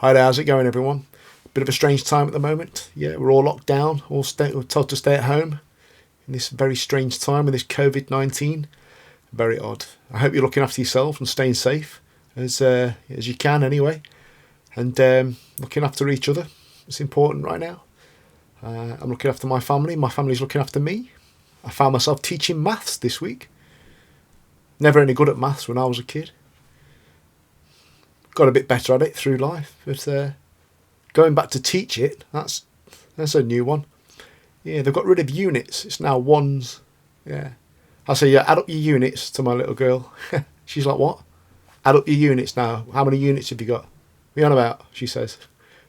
Hi there, how's it going everyone? Bit of a strange time at the moment. Yeah, we're all locked down, we're told to stay at home in this very strange time with this COVID-19. Very odd. I hope you're looking after yourself and staying safe as you can anyway. And looking after each other. It's important right now. I'm looking after my family's looking after me. I found myself teaching maths this week. Never any good at maths when I was a kid. Got a bit better at it through life, but going back to teach it, that's a new one. Yeah, they've got rid of units. It's now ones. Yeah, I say, yeah, add up your units to my little girl. She's like, what? Add up your units now. How many units have you got? What are you on about? She says,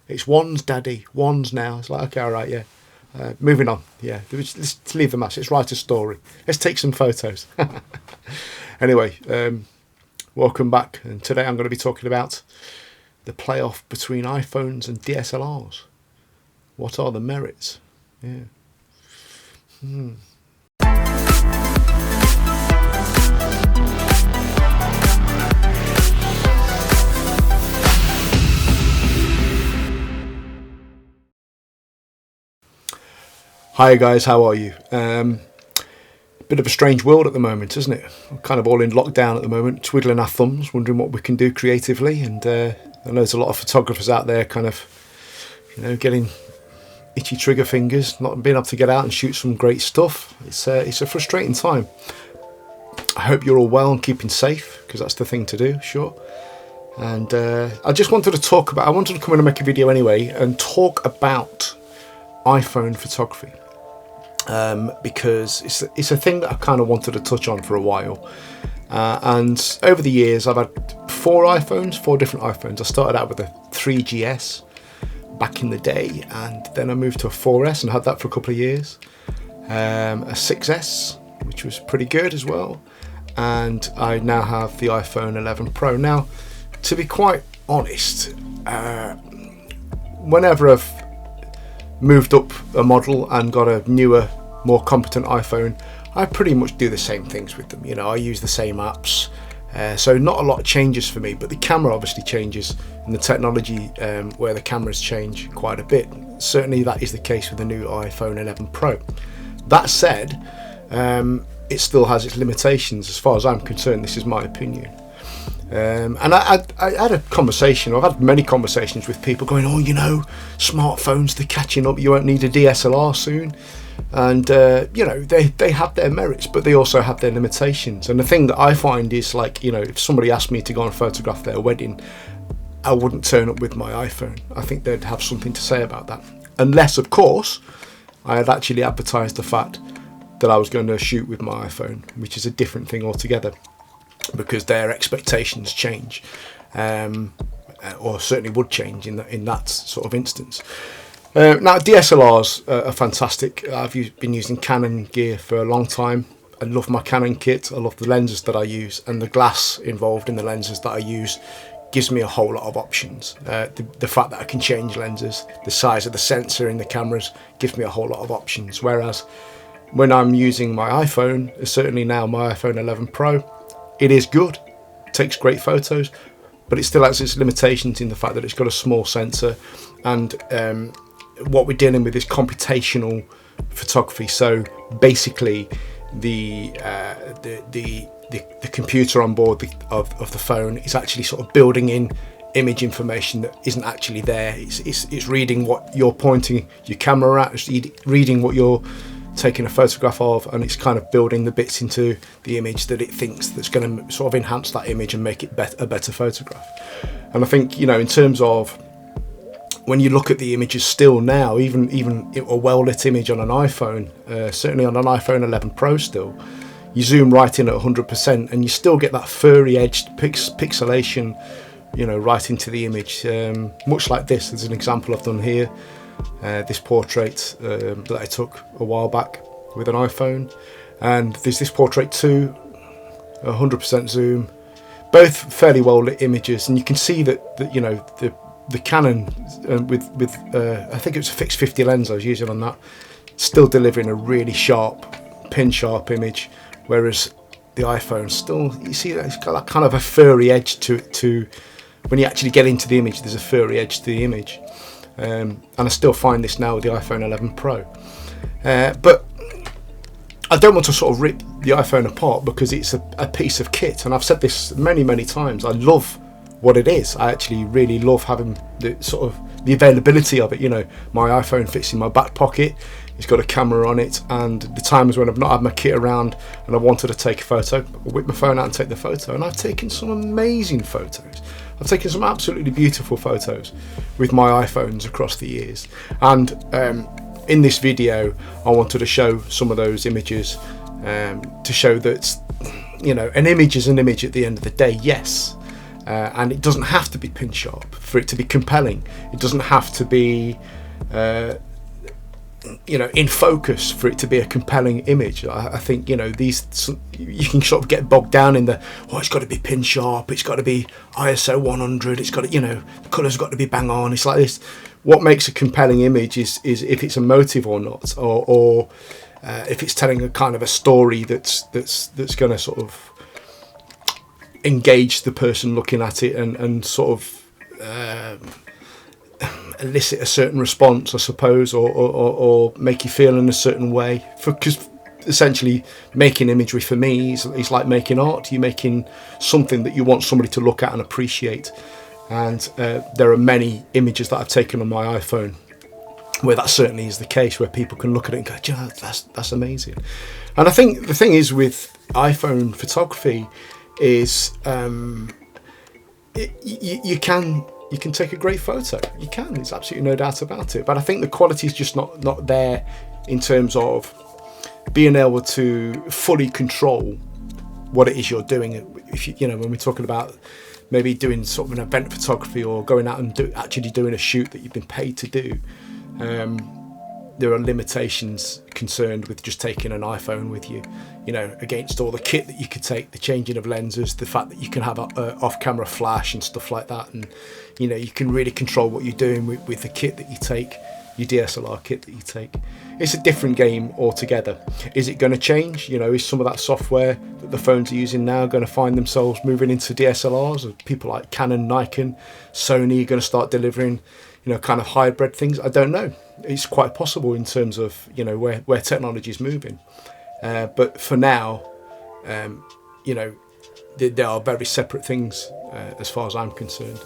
it's ones, Daddy. Ones now. It's like, okay, all right, yeah. Moving on. Yeah, let's leave the maths. Let's write a story. Let's take some photos. Anyway. Welcome back, and today I'm going to be talking about the playoff between iPhones and DSLRs. What are the merits? Yeah. Hi guys, how are you? Bit of a strange world at the moment, isn't it? We're kind of all in lockdown at the moment, twiddling our thumbs, wondering what we can do creatively. And I know there's a lot of photographers out there kind of, getting itchy trigger fingers, not being able to get out and shoot some great stuff. It's a frustrating time. I hope you're all well and keeping safe, because that's the thing to do, sure. And I just wanted to I wanted to come in and make a video anyway and talk about iPhone photography. Because it's a thing that I kind of wanted to touch on for a while, and over the years I've had four different iPhones. I started out with a 3GS back in the day, and then I moved to a 4S and had that for a couple of years, a 6S which was pretty good as well, and I now have the iPhone 11 Pro. Now, to be quite honest, whenever I've moved up a model and got a newer, more competent iPhone, I pretty much do the same things with them. I use the same apps, so not a lot changes for me, but the camera obviously changes, and the technology where the cameras change quite a bit. Certainly that is the case with the new iPhone 11 Pro. That said, it still has its limitations as far as I'm concerned. This is my opinion. And I had a conversation, I've had many conversations with people going, smartphones, they're catching up, you won't need a DSLR soon. And, they have their merits, but they also have their limitations. And the thing that I find is, if somebody asked me to go and photograph their wedding, I wouldn't turn up with my iPhone. I think they'd have something to say about that. Unless, of course, I had actually advertised the fact that I was going to shoot with my iPhone, which is a different thing altogether, because their expectations change, or certainly would change in that sort of instance. Now, DSLRs are fantastic. I've been using Canon gear for a long time. I love my Canon kit. I love the lenses that I use, and the glass involved in the lenses that I use gives me a whole lot of options. The fact that I can change lenses, the size of the sensor in the cameras gives me a whole lot of options. Whereas when I'm using my iPhone, certainly now my iPhone 11 Pro, it is good, takes great photos, but it still has its limitations in the fact that it's got a small sensor, and what we're dealing with is computational photography. So basically, the computer on board of the phone is actually sort of building in image information that isn't actually there. It's reading what you're pointing your camera at, it's reading what you're taking a photograph of, and it's kind of building the bits into the image that it thinks that's going to sort of enhance that image and make it a better photograph. And I think, in terms of when you look at the images still now, even a well-lit image on an iPhone, certainly on an iPhone 11 Pro still, you zoom right in at 100% and you still get that furry edged pixelation, right into the image. Much like this, there's an example I've done here. This portrait that I took a while back with an iPhone, and there's this portrait too, 100% zoom, both fairly well lit images, and you can see that the Canon with I think it was a fixed 50 lens I was using on that, still delivering a really sharp, pin sharp image, whereas the iPhone still, you see that it's got that kind of a furry edge to when you actually get into the image, there's a furry edge to the image. And I still find this now with the iPhone 11 Pro. But I don't want to sort of rip the iPhone apart, because it's a piece of kit, and I've said this many times. I love what it is. I actually really love having the sort of the availability of it. You know, my iPhone fits in my back pocket, it's got a camera on it, and the times when I've not had my kit around and I wanted to take a photo, I'll whip my phone out and take the photo. And I've taken some amazing photos. I've taken some absolutely beautiful photos with my iPhones across the years. And in this video, I wanted to show some of those images, to show that, you know, an image is an image at the end of the day, yes. And it doesn't have to be pin sharp for it to be compelling. It doesn't have to be, you know, in focus for it to be a compelling image. I think, you know, you can sort of get bogged down in it's got to be pin sharp, it's got to be ISO 100, it's got to, you know, the colour's got to be bang on. It's like this. What makes a compelling image is if it's emotive or not, or if it's telling a kind of a story that's going to sort of engage the person looking at it, and sort of elicit a certain response, I suppose, or make you feel in a certain way. Because essentially, making imagery for me is like making art. You're making something that you want somebody to look at and appreciate. And there are many images that I've taken on my iPhone where that certainly is the case, where people can look at it and go, "Yeah, that's amazing." And I think the thing is with iPhone photography is you can take a great photo. You can. There's absolutely no doubt about it. But I think the quality is just not there in terms of being able to fully control what it is you're doing. If you know, when we're talking about maybe doing sort of an event photography, or going out and actually doing a shoot that you've been paid to do, there are limitations concerned with just taking an iPhone with you, you know, against all the kit that you could take, the changing of lenses, the fact that you can have a off-camera flash and stuff like that, and you know, you can really control what you're doing with the kit that you take, your DSLR kit that you take. It's a different game altogether. Is it going to change? You know, is some of that software that the phones are using now going to find themselves moving into DSLRs? Or people like Canon, Nikon, Sony are going to start delivering, you know, kind of hybrid things? I don't know. It's quite possible in terms of, you know, where technology is moving. But for now, you know, they are very separate things as far as I'm concerned.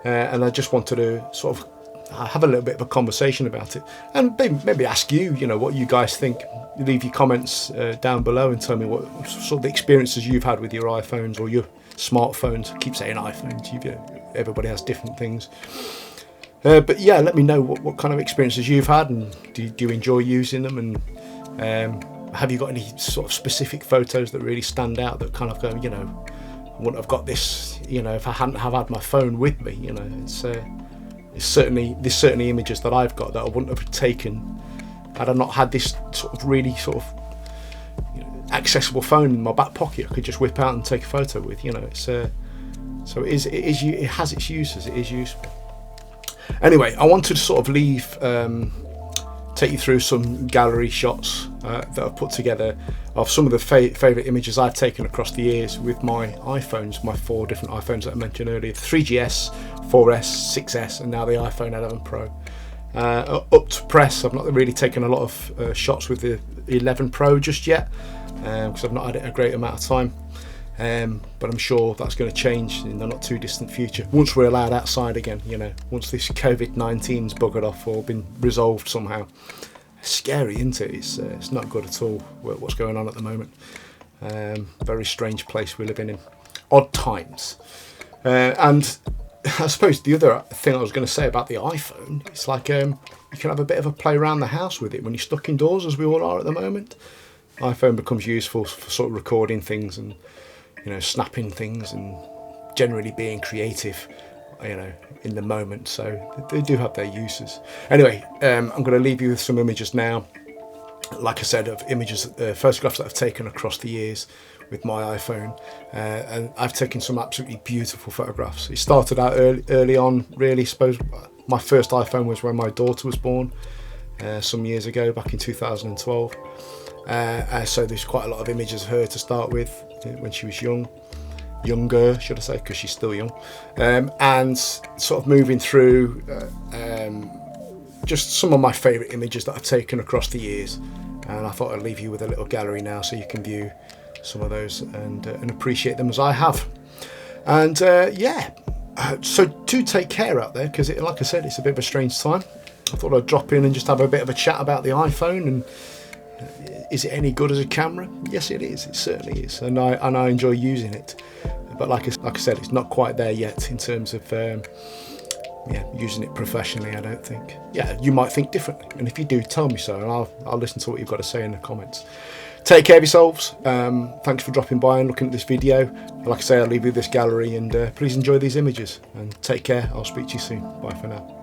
And I just wanted to sort of have a little bit of a conversation about it, and maybe ask you, you know, what you guys think. Leave your comments down below and tell me what sort of the experiences you've had with your iPhones or your smartphones. I keep saying iPhones, everybody has different things. But yeah, let me know what kind of experiences you've had, and do you enjoy using them, and have you got any sort of specific photos that really stand out, that kind of go, you know, I wouldn't have got this, you know, if I hadn't have had my phone with me. You know, there's certainly images that I've got that I wouldn't have taken had I not had this sort of really sort of, you know, accessible phone in my back pocket I could just whip out and take a photo with. You know, it's so it has its uses. It is useful. Anyway, I wanted to sort of take you through some gallery shots that I've put together of some of the favourite images I've taken across the years with my iPhones, my 4 different iPhones that I mentioned earlier: 3GS, 4S, 6S, and now the iPhone 11 Pro. Up to press, I've not really taken a lot of shots with the 11 Pro just yet, because I've not had it a great amount of time. But I'm sure that's going to change in the not too distant future, once we're allowed outside again, you know, once this COVID-19's buggered off or been resolved somehow. Scary, isn't it? It's not good at all what's going on at the moment. Very strange place we're living in. Odd times. And I suppose the other thing I was going to say about the iPhone, it's like you can have a bit of a play around the house with it when you're stuck indoors, as we all are at the moment. iPhone becomes useful for sort of recording things and, you know, snapping things and generally being creative, you know, in the moment. So they do have their uses. Anyway, I'm going to leave you with some images now. Like I said, of images, photographs that I've taken across the years with my iPhone, and I've taken some absolutely beautiful photographs. It started out early on, really. I suppose my first iPhone was when my daughter was born, some years ago, back in 2012. So there's quite a lot of images of her to start with when she was young. younger, should I say, because she's still young, and sort of moving through just some of my favourite images that I've taken across the years, and I thought I'd leave you with a little gallery now so you can view some of those and appreciate them as I have. And so do take care out there, because like I said, it's a bit of a strange time. I thought I'd drop in and just have a bit of a chat about the iPhone, and is it any good as a camera? Yes, it is. It certainly is, and I enjoy using it. But like I said, it's not quite there yet in terms of using it professionally, I don't think. Yeah, you might think differently, and if you do, tell me so, and I'll listen to what you've got to say in the comments. Take care of yourselves. Thanks for dropping by and looking at this video. Like I say, I'll leave you this gallery, and please enjoy these images, and take care. I'll speak to you soon. Bye for now.